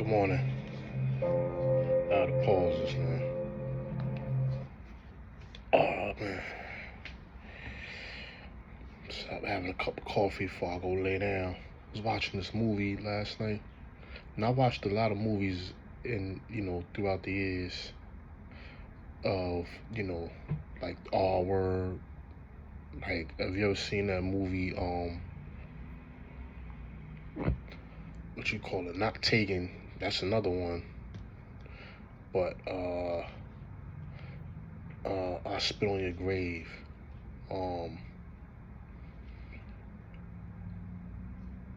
Good morning. To pause this, man. Oh, man. Stop having a cup of coffee before I go lay down. I was watching this movie last night. And I watched a lot of movies throughout the years of, like R Word. Like, have you ever seen that movie, what you call it? Not Taken. That's another one. But, I Spit on Your Grave.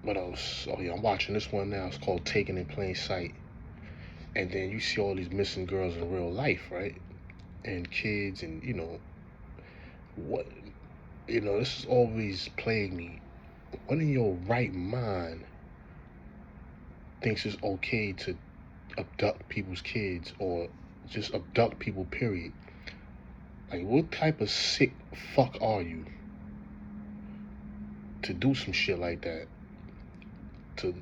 What else? Oh yeah, I'm watching this one now. It's called Taken in Plain Sight. And then you see all these missing girls in real life, right? And kids, and what? This has always plagued me. What in your right mind thinks it's okay to abduct people's kids or just abduct people? Period. Like, what type of sick fuck are you to do some shit like that? To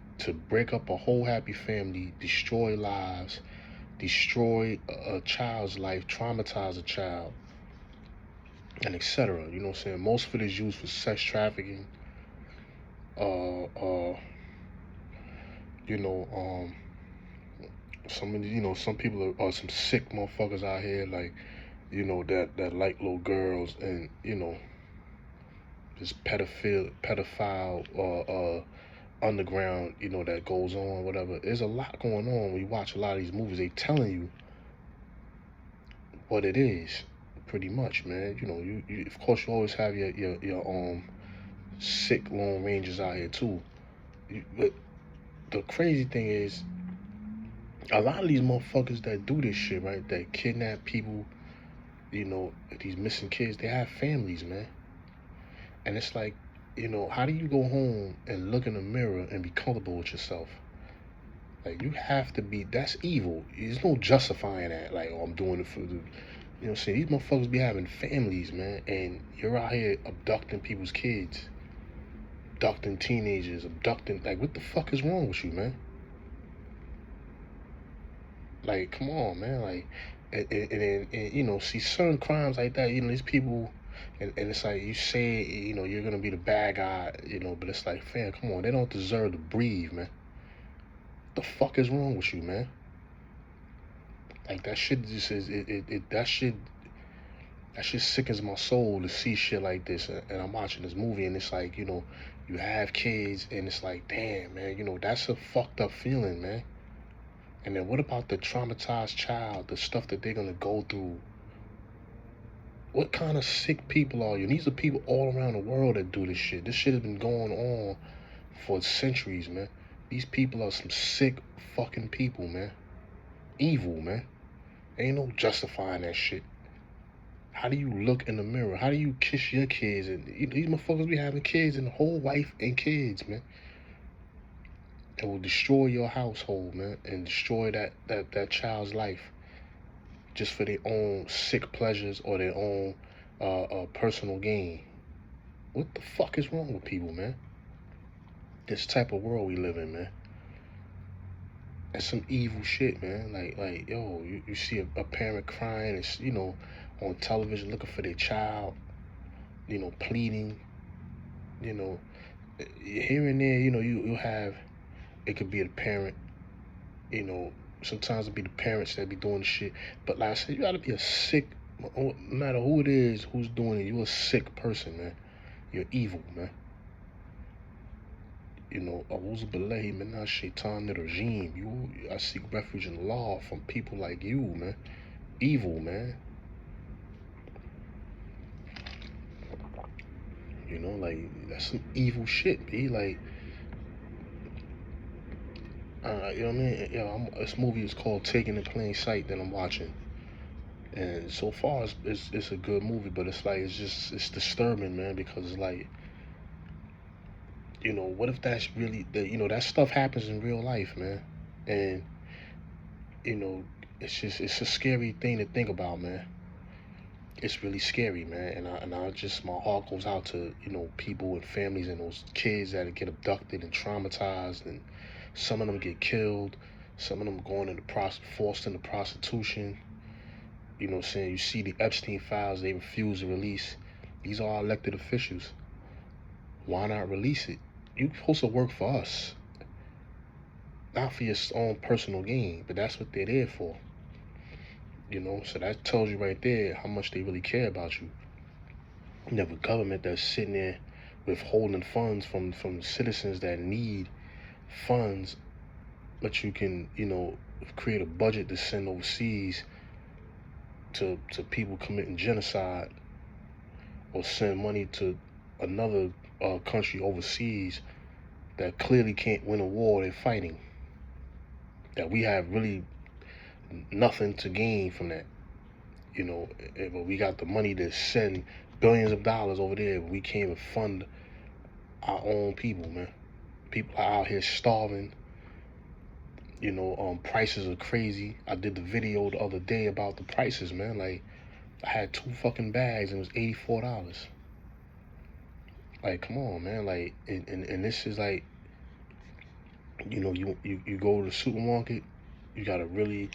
break up a whole happy family, destroy lives, destroy a child's life, traumatize a child, and etc. You know what I'm saying? Most of it is used for sex trafficking. Uh, uh, you know, some people are some sick motherfuckers out here, like, that like little girls, and just pedophile, underground, that goes on, whatever. There's a lot going on when you watch a lot of these movies. They telling you what it is, pretty much, man. You of course you always have your sick Lone Rangers out here too. But the crazy thing is, a lot of these motherfuckers that do this shit, right? That kidnap people, these missing kids, they have families, man. And it's like, how do you go home and look in the mirror and be comfortable with yourself? Like, you have to be. That's evil. There's no justifying that. Like, oh, I'm doing it for the. You know what I'm saying? These motherfuckers be having families, man, and you're out here abducting people's kids, abducting teenagers, abducting. Like, what the fuck is wrong with you, man? Like, come on, man. Like, and see certain crimes like that. These people, and it's like you say, you're gonna be the bad guy, but it's like, fam, come on, they don't deserve to breathe, man. The fuck is wrong with you, man? Like, that shit just is that shit sickens my soul to see shit like this. And I'm watching this movie, and it's like, you have kids, and it's like, damn, man, that's a fucked up feeling, man. And then what about the traumatized child, the stuff that they're gonna go through? What kind of sick people are you? And these are people all around the world that do this shit. This shit has been going on for centuries, man. These people are some sick fucking people, man. Evil, man. Ain't no justifying that shit. How do you look in the mirror? How do you kiss your kids? And these motherfuckers be having kids and whole wife and kids, man. It will destroy your household, man, and destroy that child's life just for their own sick pleasures or their own personal gain. What the fuck is wrong with people, man? This type of world we live in, man. That's some evil shit, man. Like, yo, you see a parent crying, it's, on television looking for their child, pleading, here and there, you'll have, it could be the parent, sometimes it'll be the parents that be doing the shit. But like I said, you gotta be a sick, no matter who it is who's doing it, you're a sick person, man. You're evil, man. A'udhu billahi minash shaitanir rajim. I seek refuge in law from people like you, man. Evil, man. Like, that's some evil shit, B. Like, you know what I mean? This movie is called Taken in Plain Sight that I'm watching. And so far, it's a good movie, but it's like, it's disturbing, man, because it's like, what if that's really, that stuff happens in real life, man. And, it's a scary thing to think about, man. It's really scary, man. My heart goes out to, people and families and those kids that get abducted and traumatized, and some of them get killed. Some of them going into forced into prostitution. You know what I'm saying? You see the Epstein files they refuse to release. These are our elected officials. Why not release it? You're supposed to work for us, not for your own personal gain, but that's what they're there for. You know, so that tells you right there how much they really care about you. You have a government that's sitting there withholding funds from citizens that need funds, but you can, you know, create a budget to send overseas to people committing genocide, or send money to another country overseas that clearly can't win a war they're fighting. That we have really nothing to gain from that. You know, but we got the money to send billions of dollars over there, but we can't even fund our own people, man. People are out here starving. You know, prices are crazy. I did the video the other day about the prices, man. Like, I had 2 fucking bags and it was $84. Like, come on, man. Like, and this is like, you know, you go to the supermarket, you gotta really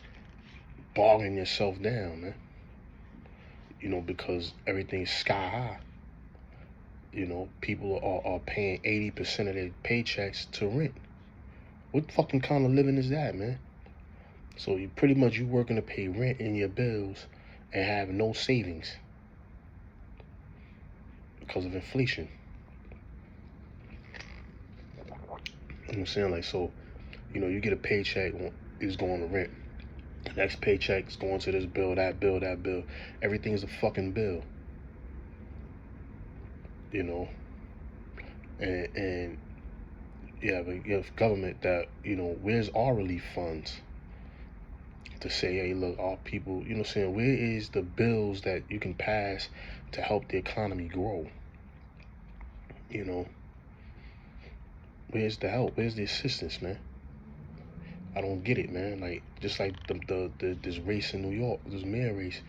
bargain yourself down, man. You know, because everything's sky high. You know, people are paying 80% of their paychecks to rent. What fucking kind of living is that, man? So you pretty much you working to pay rent and your bills and have no savings because of inflation. You know what I'm saying? Like, so, you know, you get a paycheck, is going to rent. The next paycheck is going to this bill, that bill, that bill. Everything's a fucking bill. You know? And yeah, but you have government that, you know, where's our relief funds? To say, hey, look, our people, you know what I'm saying? Where is the bills that you can pass to help the economy grow? You know? Where's the help? Where's the assistance, man? I don't get it, man. Like, just like this race in New York, this mayor race.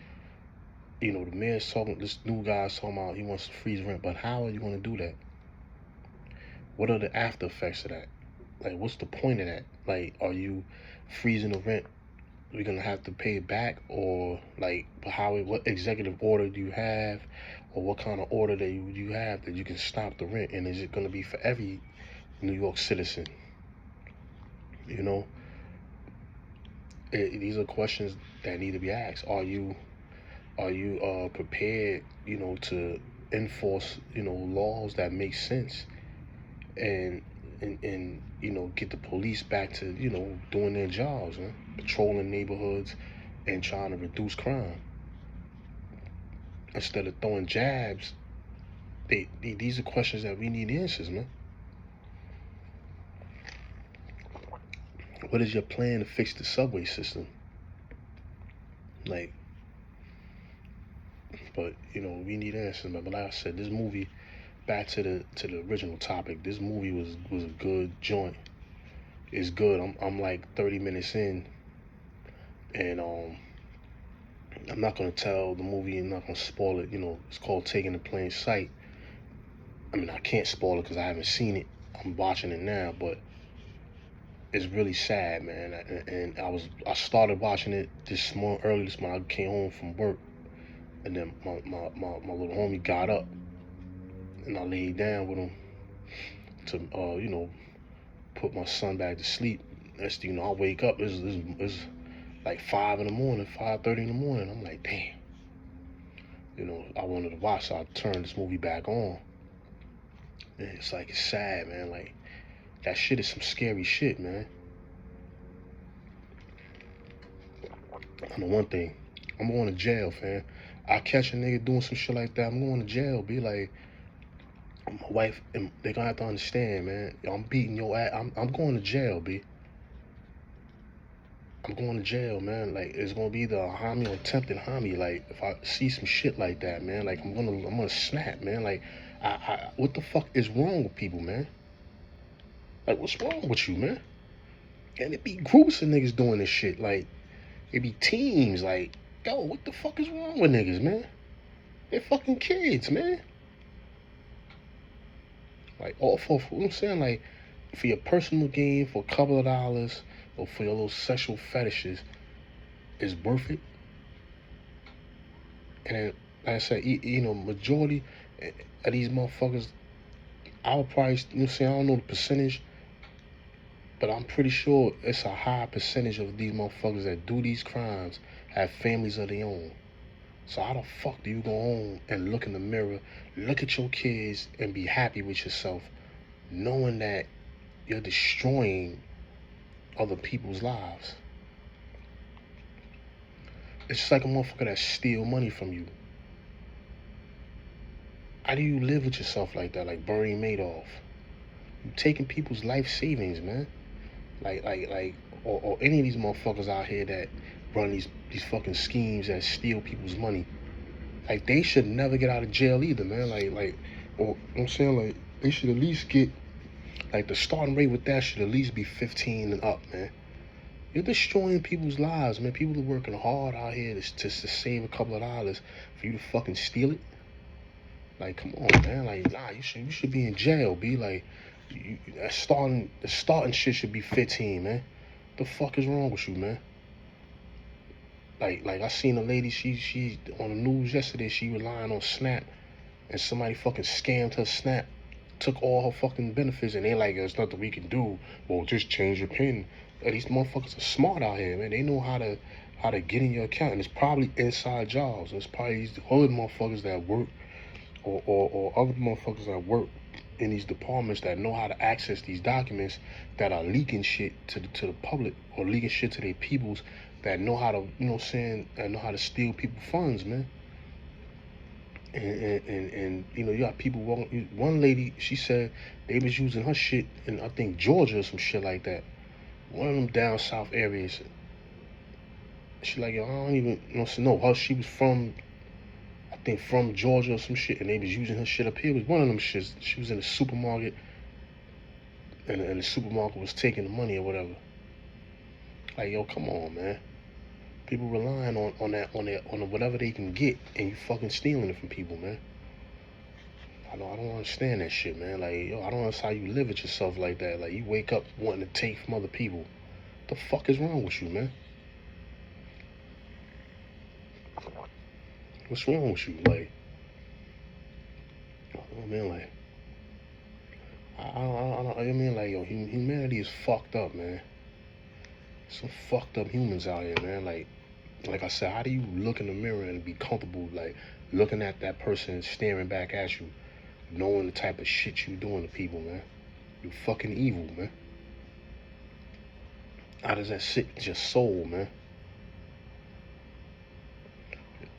You know, the mayor's talking, this new guy's talking about he wants to freeze rent, but how are you going to do that? What are the after effects of that? Like, what's the point of that? Like, are you freezing the rent? We're gonna have to pay it back, or like, what executive order do you have, or what kind of order that you have that you can stop the rent? And is it gonna be for every New York citizen? You know, these are questions that need to be asked. Are you prepared, you know, to enforce, you know, laws that make sense, and you know, get the police back to, you know, doing their jobs, man, patrolling neighborhoods and trying to reduce crime instead of throwing jabs. These are questions that we need answers, man. What is your plan to fix the subway system? Like, but you know, we need answers, man. But like I said, this movie, back to the original topic, this movie was a good joint. It's good. I'm like 30 minutes in, and I'm not gonna tell the movie. I'm not gonna spoil it. You know, it's called Taken in Plain Sight. I mean, I can't spoil it because I haven't seen it. I'm watching it now, but it's really sad, man. And I started watching it early this morning. I came home from work, and then my little homie got up, and I laid down with him to you know, put my son back to sleep. Next thing you know, I wake up. It's like 5 in the morning, 5:30 in the morning. I'm like, damn. You know, I wanted to watch, so I turned this movie back on. And it's like, it's sad, man. Like, that shit is some scary shit, man. I know one thing. I'm going to jail, fam. I catch a nigga doing some shit like that, I'm going to jail. Be like, my wife, and they gonna have to understand, man. I'm beating your ass. I'm going to jail, B. I'm going to jail, man. Like, it's gonna be the homie or attempted homie. Like, if I see some shit like that, man, like, I'm gonna snap, man. Like, what the fuck is wrong with people, man? Like, what's wrong with you, man? And it be groups of niggas doing this shit. Like, it be teams. Like, yo, what the fuck is wrong with niggas, man? They're fucking kids, man. Like, all for, you know what I'm saying? Like, for your personal gain, for a couple of dollars, or for your little sexual fetishes is worth it. And then, like I said, majority of these motherfuckers, I would probably, I don't know the percentage, but I'm pretty sure it's a high percentage of these motherfuckers that do these crimes have families of their own. So how the fuck do you go home and look in the mirror, look at your kids, and be happy with yourself, knowing that you're destroying other people's lives? It's just like a motherfucker that steal money from you. How do you live with yourself like that, like Bernie Madoff? You taking people's life savings, man. Or any of these motherfuckers out here that run these fucking schemes that steal people's money. Like, they should never get out of jail either, man. Or I'm saying, like, they should at least get, like, the starting rate with that should at least be 15 and up, man. You're destroying people's lives, man. People are working hard out here to save a couple of dollars for you to fucking steal it. Like, come on, man. Like, nah, you should be in jail, be like, the starting shit should be 15, man. The fuck is wrong with you, man? Like I seen a lady, she on the news yesterday, she relying on Snap, and somebody fucking scammed her Snap, took all her fucking benefits, and they like, there's nothing we can do. Well, just change your PIN. These motherfuckers are smart out here, man. They know how to get in your account, and it's probably inside jobs. It's probably these other motherfuckers that work, or other motherfuckers that work in these departments that know how to access these documents that are leaking shit to the public, or leaking shit to their peoples that know how to, that know how to steal people's funds, man. And you got people walking. One lady, she said they was using her shit in, I think, Georgia or some shit like that. One of them down south areas. She like, yo, I don't even know. She was from, I think, from Georgia or some shit, and they was using her shit up here. It was one of them shits. She was in a supermarket, and the supermarket was taking the money or whatever. Like, yo, come on, man. People relying on whatever they can get, and you fucking stealing it from people, man. I don't understand that shit, man. Like, yo, I don't understand how you live with yourself like that. Like, you wake up wanting to take from other people. What the fuck is wrong with you, man? What's wrong with you? Like, I mean, like, I mean, like, yo, humanity is fucked up, man. Some fucked up humans out here, man. Like I said, how do you look in the mirror and be comfortable, like, looking at that person staring back at you, knowing the type of shit you doing to people, man? You fucking evil, man. How does that sit in your soul, man?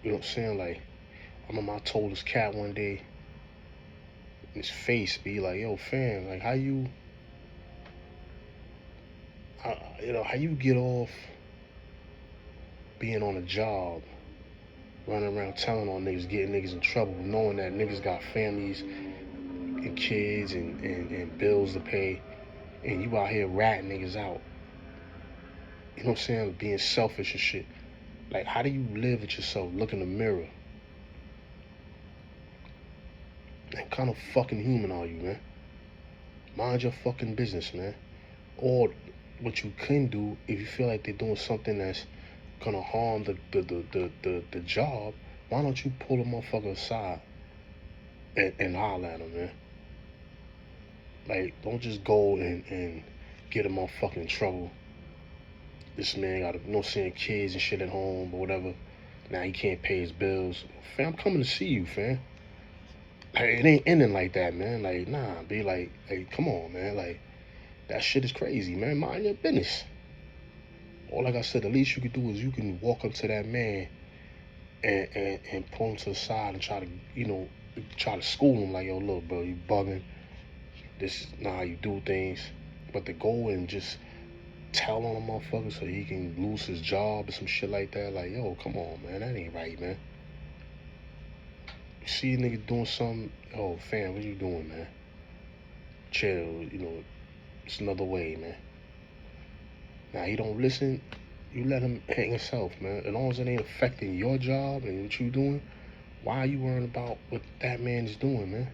You know what I'm saying? Like, I remember I told this cat one day, his face be like, yo, fam, like, how you get off being on a job, running around telling on niggas, getting niggas in trouble, knowing that niggas got families and kids and bills to pay, and you out here ratting niggas out. You know what I'm saying? Being selfish and shit. Like, how do you live with yourself? Look in the mirror. What kind of fucking human are you, man? Mind your fucking business, man. Or what you can do, if you feel like they're doing something that's gonna harm the job, why don't you pull a motherfucker aside and holler at him, man? Like, don't just go and get a motherfucker in trouble. This man got seeing kids and shit at home or whatever. Now he can't pay his bills. Fam, I'm coming to see you, fam. Like, it ain't ending like that, man. Like, nah, be like, hey, come on, man. Like, that shit is crazy, man. Mind your business. Or like I said, the least you can do is you can walk up to that man and pull him to the side and try to school him, like, yo, look, bro, you bugging. This is not how you do things. But to go and just tell on a motherfucker so he can lose his job or some shit like that, like, yo, come on, man, that ain't right, man. You see a nigga doing something, oh, fam, what you doing, man? Chill, it's another way, man. Now, he don't listen, you let him hang himself, man. As long as it ain't affecting your job and what you doing, why are you worrying about what that man is doing, man?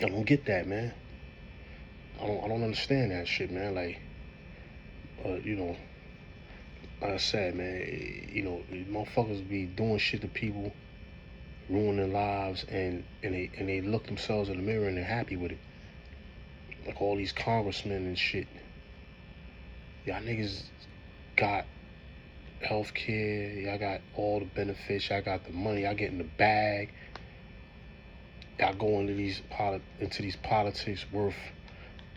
I don't get that, man. I don't understand that shit, man. Like, You know, like I said, man, motherfuckers be doing shit to people, ruining lives, and they look themselves in the mirror and they're happy with it. Like all these congressmen and shit. Y'all niggas got health care, y'all got all the benefits, y'all got the money, y'all get in the bag. Y'all go into these politics worth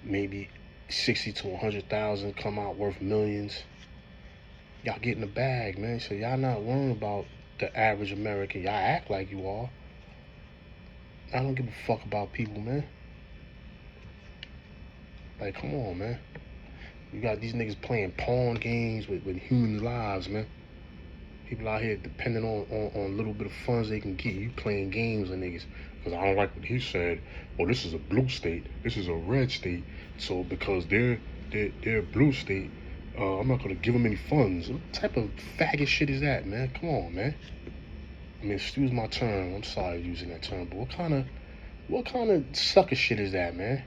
maybe 60 to 100,000, come out worth millions. Y'all get in the bag, man. So y'all not worrying about the average American. Y'all act like you are. I don't give a fuck about people, man. Like, come on, man. You got these niggas playing pawn games with human lives, man. People out here depending on a little bit of funds they can get. You playing games with niggas. Because I don't like what he said. Well, this is a blue state. This is a red state. So because they're a blue state, I'm not gonna give them any funds. What type of faggot shit is that, man? Come on, man. I mean, excuse my term. I'm sorry using that term, but what kind of sucker shit is that, man?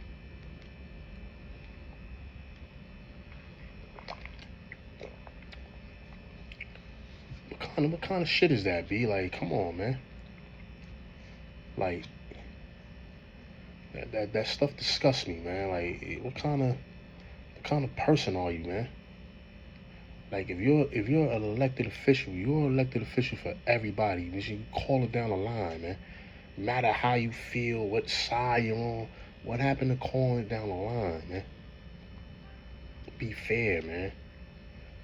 What kind of shit is that, B? Like, come on, man. Like, that stuff disgusts me, man. Like, what kind of person are you, man? Like, if you're an elected official, you're an elected official for everybody. You should call it down the line, man. No matter how you feel, what side you're on, what happened to calling it down the line, man? Be fair, man.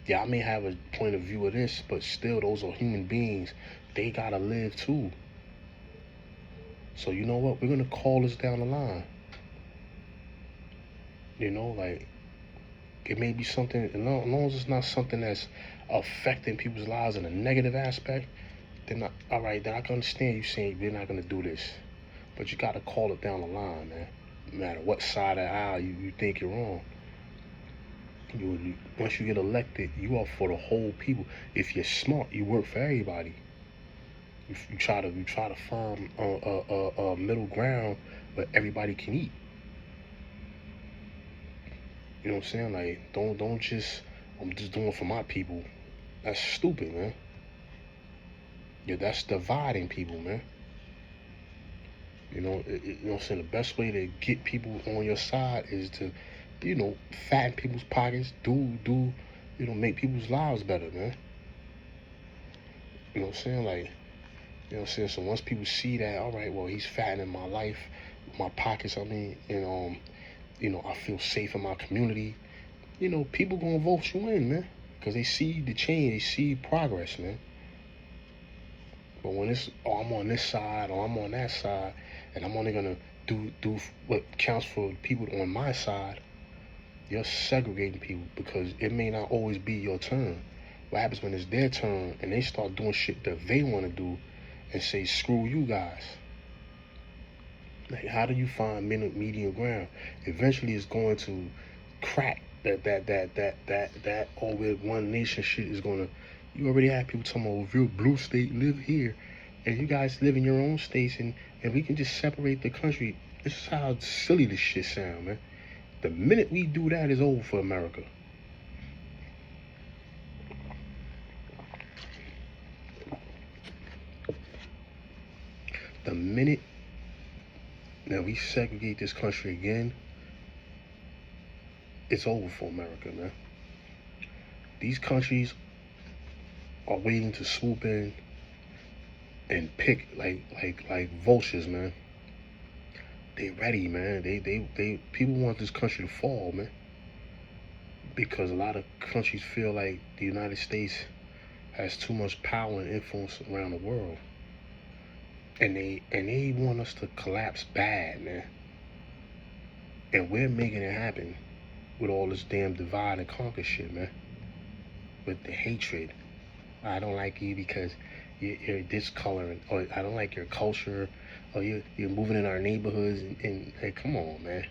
Yeah, I may have a point of view of this, but still, those are human beings. They gotta live too. So you know what? We're gonna call this down the line. You know, like, it may be something, as long as it's not something that's affecting people's lives in a negative aspect, then not, all right, then I can understand you saying they're not gonna do this. But you gotta call it down the line, man. No matter what side of the aisle you think you're on. Once you get elected, you are for the whole people. If you're smart, you work for everybody. You try to find a middle ground where everybody can eat. You know what I'm saying? Like, don't just, I'm just doing it for my people. That's stupid, man. Yeah, that's dividing people, man. You know what I'm saying? The best way to get people on your side is to, fatten people's pockets, make people's lives better, man. You know what I'm saying? Like, you know what I'm saying? So once people see that, all right, well, he's fattening my life, my pockets, I mean, and I feel safe in my community. People gonna vote you in, man, because they see the change, they see progress, man. But when it's, I'm on this side or I'm on that side, and I'm only gonna do what counts for people on my side, you're segregating people because it may not always be your turn. What happens when it's their turn and they start doing shit that they want to do and say, screw you guys? Like, how do you find medium ground? Eventually, it's going to crack. That all with one nation shit is gonna. You already have people talking about, if you're a blue state, live here, and you guys live in your own states, and we can just separate the country. This is how silly this shit sound, man. The minute we do that, it's over for America. The minute that we segregate this country again, it's over for America, man. These countries are waiting to swoop in and pick like vultures, man. They ready, man. They people want this country to fall, man. Because a lot of countries feel like the United States has too much power and influence around the world. And they want us to collapse bad, man. And we're making it happen with all this damn divide and conquer shit, man. With the hatred. I don't like you because you're this color, or I don't like your culture, or you're moving in our neighborhoods, and hey, come on, man.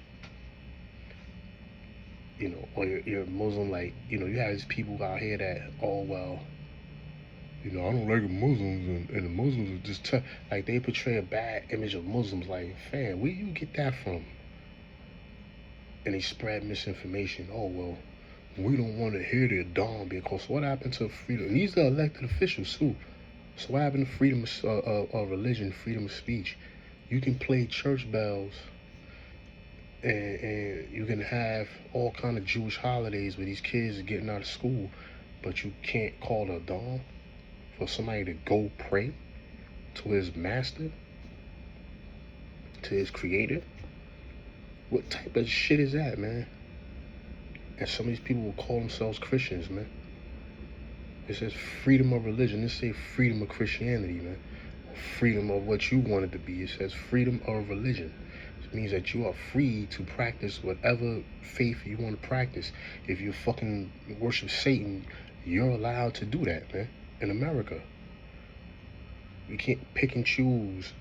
Or you're Muslim, like, you have these people out here that, oh, well, I don't like Muslims, and the Muslims are just like, they portray a bad image of Muslims. Like, fam, where you get that from? And they spread misinformation. Oh, well, We don't want to hear the dawn because what happened to freedom? And these are elected officials too. So what happened to freedom of religion, freedom of speech? You can play church bells, and you can have all kind of Jewish holidays where these kids are getting out of school, but you can't call a dawn for somebody to go pray to his master, to his creator. What type of shit is that, man? And some of these people will call themselves Christians, man. It says freedom of religion. It says freedom of Christianity, man. Freedom of what you want it to be. It says freedom of religion. It means that you are free to practice whatever faith you want to practice. If you fucking worship Satan, you're allowed to do that, man. In America, we can't pick and choose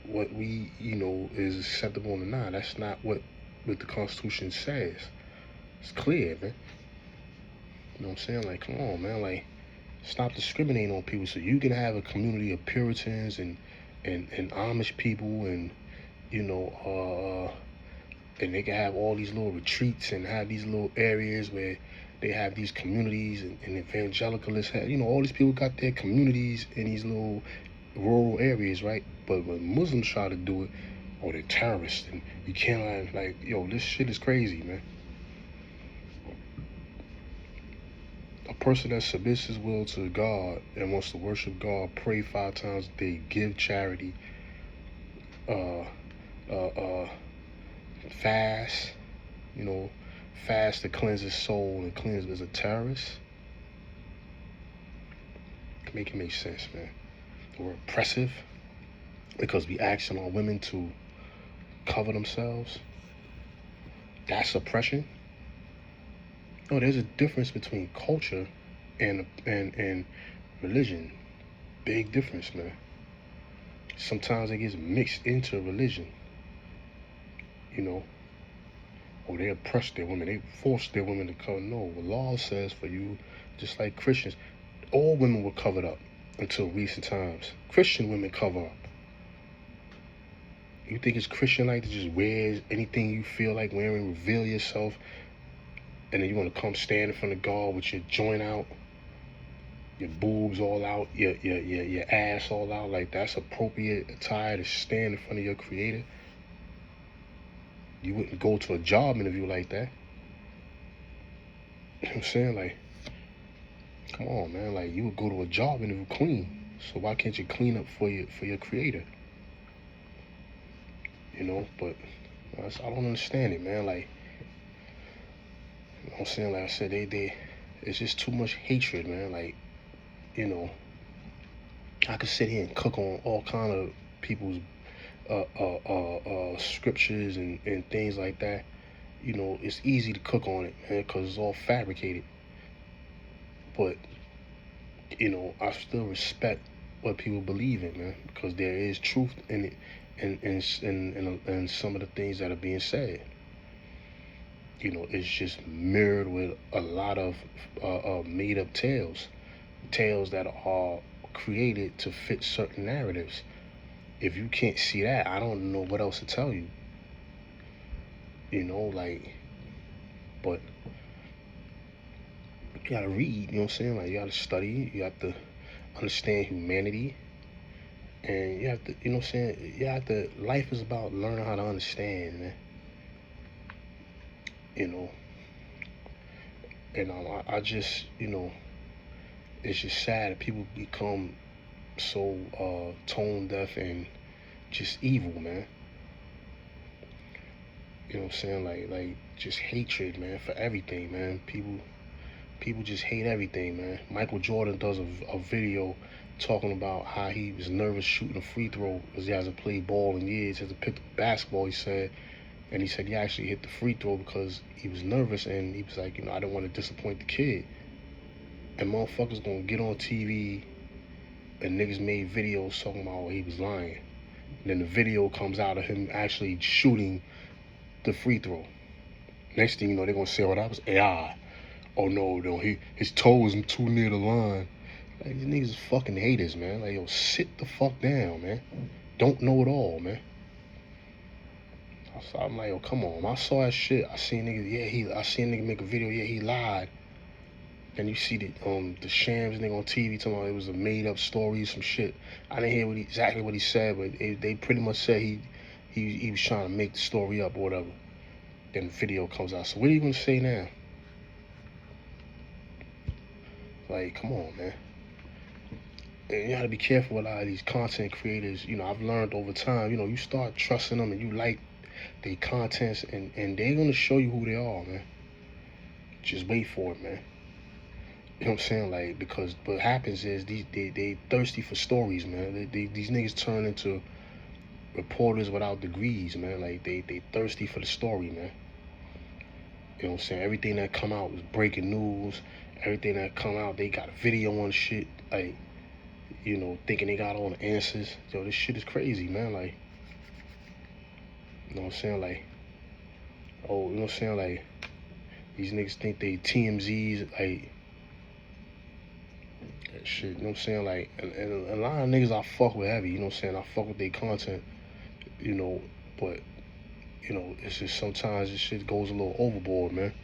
what we, is acceptable or not. That's not what the Constitution says. It's clear, man. You know what I'm saying? Like, come on, man. Like, stop discriminating on people so you can have a community of Puritans and Amish people and, and they can have all these little retreats and have these little areas where they have these communities and evangelicalists have, all these people got their communities in these little rural areas, right? But when Muslims try to do it, oh, they're terrorists and you can't, this shit is crazy, man. A person that submits his will to God and wants to worship God, pray 5 times a day, give charity, fast, fast to cleanse his soul and cleanse him as a terrorist. Make it make sense, man. We're oppressive because we asking our women to cover themselves. That's oppression. No, there's a difference between culture and religion. Big difference, man. Sometimes it gets mixed into religion. Or they oppress their women. They force their women to cover. No, the law says for you, just like Christians, all women were covered up until recent times. Christian women cover up. You think it's Christian like to just wear anything you feel like wearing, reveal yourself, and then you want to come stand in front of God with your joint out, your boobs all out, your ass all out, like that's appropriate attire to stand in front of your creator? You wouldn't go to a job interview like that. You know what I'm saying? Like, come on, man. Like, you would go to a job interview clean. So why can't you clean up for your creator? But I don't understand it, man. Like, you know what I'm saying? Like I said, it's just too much hatred, man. Like, I could sit here and cook on all kind of people's scriptures and things like that. It's easy to cook on it, man, because it's all fabricated. But, I still respect what people believe in, man, because there is truth in it and some of the things that are being said. It's just mirrored with a lot of made-up tales that are created to fit certain narratives. If you can't see that, I don't know what else to tell you. But you gotta read, you know what I'm saying? Like, you gotta study, you have to understand humanity, and you have to, you know what I'm saying? You have to, life is about learning how to understand, man. And I just, it's just sad that people become so tone deaf and just evil, man. You know what I'm saying? Like just hatred, man, for everything, man. People just hate everything, man. Michael Jordan does a video talking about how he was nervous shooting a free throw because he hasn't played ball in years. He hasn't picked up basketball, he said. And he said he actually hit the free throw because he was nervous and he was like, I don't want to disappoint the kid. And motherfuckers gonna get on TV and niggas made videos talking about he was lying. And then the video comes out of him actually shooting the free throw. Next thing you know, they're gonna say, oh, that was AI. Oh no, his toe was too near the line. Like, these niggas is fucking haters, man. Like, yo, sit the fuck down, man. Don't know it all, man. So I'm like, yo, come on. When I saw that shit, I seen niggas, I seen a nigga make a video, he lied. Then you see the Shams nigga on TV talking about it was a made up story, some shit. I didn't hear exactly what he said, but they pretty much said he was trying to make the story up or whatever. Then the video comes out. So what are you gonna say now? Like, come on, man. And you gotta be careful with a lot of these content creators. You know, I've learned over time, you know, you start trusting them and you like their contents and they're gonna show you who they are, man. Just wait for it, man. You know what I'm saying? Like, because what happens is they thirsty for stories, man. These niggas turn into reporters without degrees, man. Like, they thirsty for the story, man. You know what I'm saying? Everything that come out is breaking news. Everything that come out, they got a video on shit. Like, you know, thinking they got all the answers. Yo, this shit is crazy, man. Like, you know what I'm saying? Like, oh, you know what I'm saying? Like, these niggas think they TMZs, like, shit, you know what I'm saying? Like, and a lot of niggas I fuck with heavy, you know what I'm saying? I fuck with their content, you know, but, you know, it's just sometimes this shit goes a little overboard, man.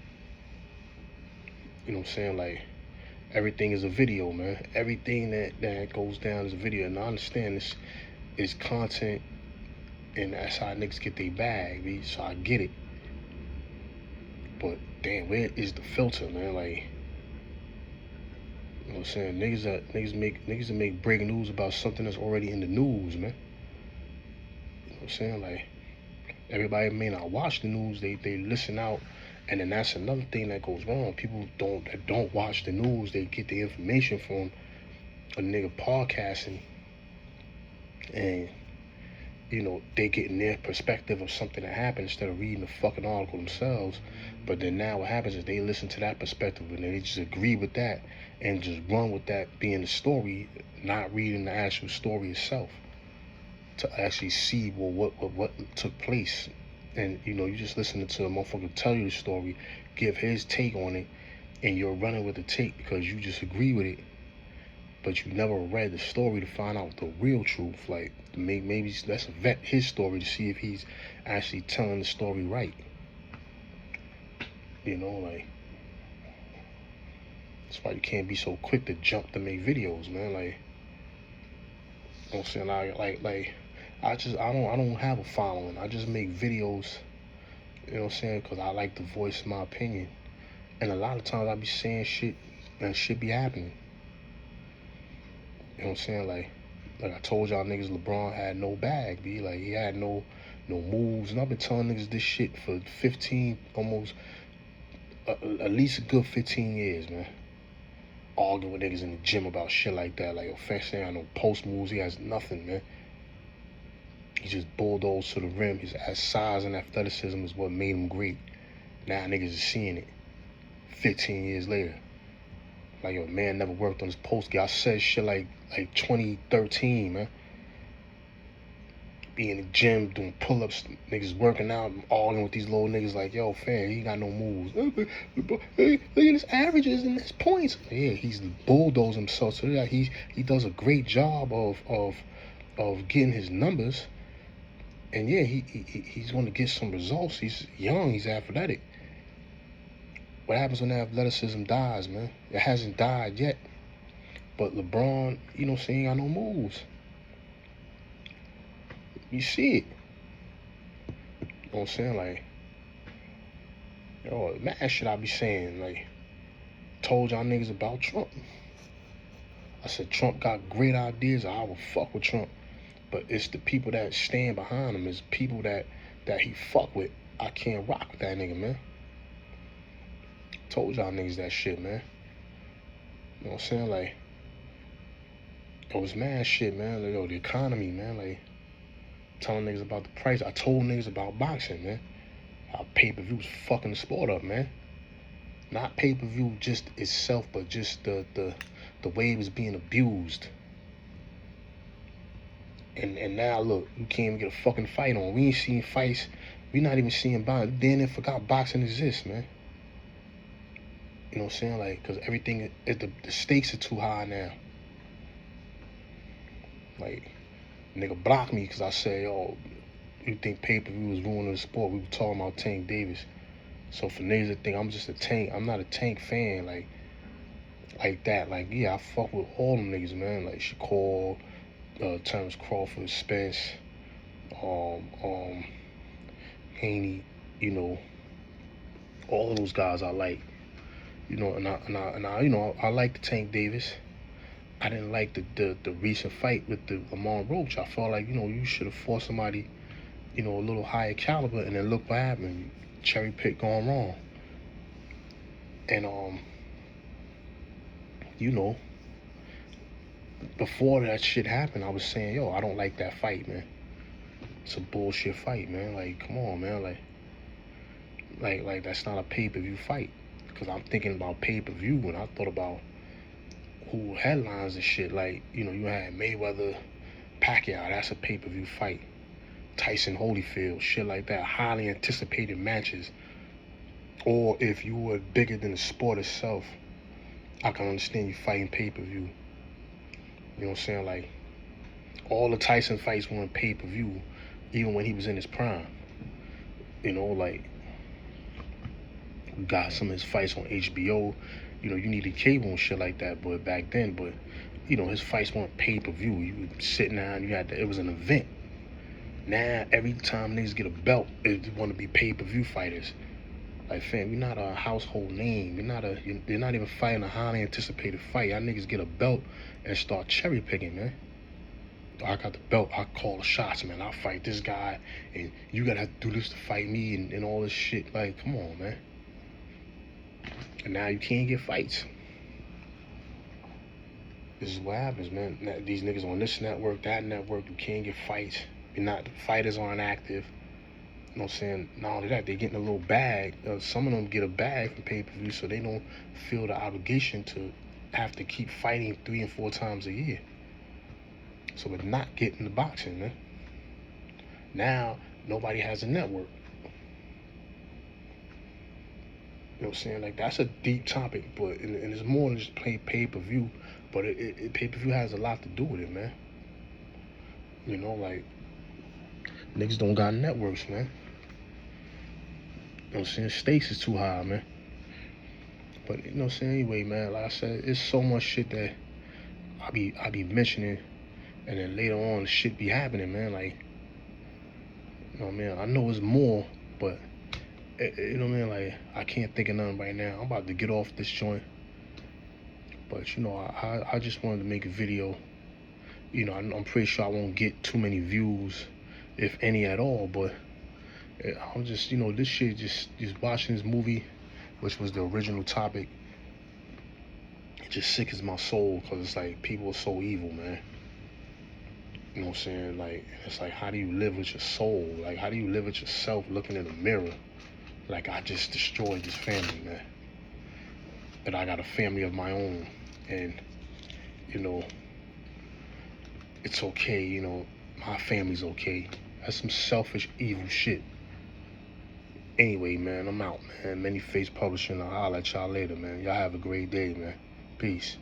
You know what I'm saying? Like, everything is a video, man. Everything that goes down is a video. And I understand this is content, and that's how niggas get their bag, B. So I get it. But, damn, where is the filter, man? Like, you know what I'm saying? Niggas that make breaking news about something that's already in the news, man. You know what I'm saying? Like, everybody may not watch the news, they listen out, and then that's another thing that goes wrong. People don't watch the news, they get the information from a nigga podcasting, and you know, they getting their perspective of something that happened instead of reading the fucking article themselves. But then now what happens is they listen to that perspective and they just agree with that and just run with that being the story, not reading the actual story itself to actually see, well, what took place. And you know, you just listening to a motherfucker tell you the story, give his take on it, and you're running with the take because you just agree with it, but you never read the story to find out the real truth. Like, maybe let's vet his story to see if he's actually telling the story right. You know, like, that's why you can't be so quick to jump to make videos, man. Like, you know what I'm saying? I don't have a following. I just make videos, you know what I'm saying? Because I like to voice my opinion. And a lot of times I be saying shit and shit be happening. You know what I'm saying? Like I told y'all niggas, LeBron had no bag, B. Like, he had no moves. And I've been telling niggas this shit for 15, almost, at least a good 15 years, man. Arguing with niggas in the gym about shit like that. Like, Fetch ain't got no post moves. He has nothing, man. He just bulldozed to the rim. His size and athleticism is what made him great. Now niggas is seeing it 15 years later. Like, yo, man never worked on his post game. I said shit like 2013, man. Be in the gym doing pull-ups, niggas working out, arguing with these little niggas like, yo, fam, he got no moves. Hey, look at his averages and his points. Yeah, he's bulldozed himself. So yeah, he does a great job of getting his numbers. And yeah, he's going to get some results. He's young, he's athletic. What happens when athleticism dies, man? It hasn't died yet. But LeBron, you know what I'm saying, he got no moves. You see it. You know what I'm saying? Like, yo, mad shit I be saying. Like, told y'all niggas about Trump. I said Trump got great ideas. I would fuck with Trump. But it's the people that stand behind him. It's people that he fuck with. I can't rock with that nigga, man. Told y'all niggas that shit, man. You know what I'm saying? Like, it was mad shit, man. Like, yo, the economy, man. Like, telling niggas about the price. I told niggas about boxing, man. How pay-per-view was fucking the sport up, man. Not pay-per-view just itself, but just the way it was being abused. And now look, you can't even get a fucking fight on. We ain't seeing fights. We not even seeing boxing. Then they forgot boxing exists, man. You know what I'm saying? Like, because everything, the stakes are too high now. Like, nigga blocked me because I said, yo, you think pay-per-view is ruining the sport. We were talking about Tank Davis. So for niggas that think I'm just a Tank, I'm not a Tank fan like that. Like, yeah, I fuck with all them niggas, man. Like Shakur, Terrence Crawford, Spence, Haney, you know, all of those guys I like. You know, and I you know, I like the Tank Davis. I didn't like the recent fight with the Lamont Roach. I felt like, you know, you should have fought somebody, you know, a little higher caliber, and then look what happened. Cherry pick gone wrong. And you know, before that shit happened, I was saying, yo, I don't like that fight, man. It's a bullshit fight, man. Like, come on, man. Like that's not a pay-per-view fight. Cause I'm thinking about pay-per-view when I thought about who headlines and shit. Like, you know, you had Mayweather, Pacquiao. That's a pay-per-view fight. Tyson Holyfield, shit like that. Highly anticipated matches. Or if you were bigger than the sport itself, I can understand you fighting pay-per-view. You know what I'm saying? Like, all the Tyson fights were on pay-per-view, even when he was in his prime. You know, like, we got some of his fights on HBO. You know, you needed cable and shit like that, but back then, but, you know, his fights weren't pay-per-view. You would sit down, it was an event. Now, every time niggas get a belt, they want to be pay-per-view fighters. Like, fam, you're not a household name. You're not even fighting a highly anticipated fight. Y'all niggas get a belt and start cherry picking, man. I got the belt, I call the shots, man. I'll fight this guy, and you gotta have to do this to fight me, and all this shit. Like, come on, man. And now you can't get fights. This is what happens, man. Now, these niggas on this network, that network, you can't get fights. The fighters aren't active. You know what I'm saying? Not only that, they getting a little bag. Some of them get a bag from pay-per-view, so they don't feel the obligation to have to keep fighting 3 and 4 times a year. So we're not getting the boxing, man. Now, nobody has a network. You know what I'm saying? Like, that's a deep topic, but and it's more than just pay-per-view, but pay-per-view has a lot to do with it, man. You know, like, niggas don't got networks, man. You know what I'm saying? Stakes is too high, man. But, you know what I'm saying? Anyway, man, like I said, it's so much shit that I be mentioning, and then later on, the shit be happening, man. Like, you know what I mean? I know it's more, but, you know what I mean? Like, I can't think of nothing right now. I'm about to get off this joint. But, you know, I just wanted to make a video. You know, I'm pretty sure I won't get too many views, if any at all, but I'm just, you know, this shit, just watching this movie, which was the original topic, it just sickens my soul, because it's like, people are so evil, man. You know what I'm saying? Like, it's like, how do you live with your soul? Like, how do you live with yourself looking in the mirror? Like, I just destroyed this family, man. But I got a family of my own, and, you know, it's okay, you know, my family's okay. That's some selfish, evil shit. Anyway, man, I'm out, man. Many Face Publishing. I'll holler at y'all later, man. Y'all have a great day, man. Peace.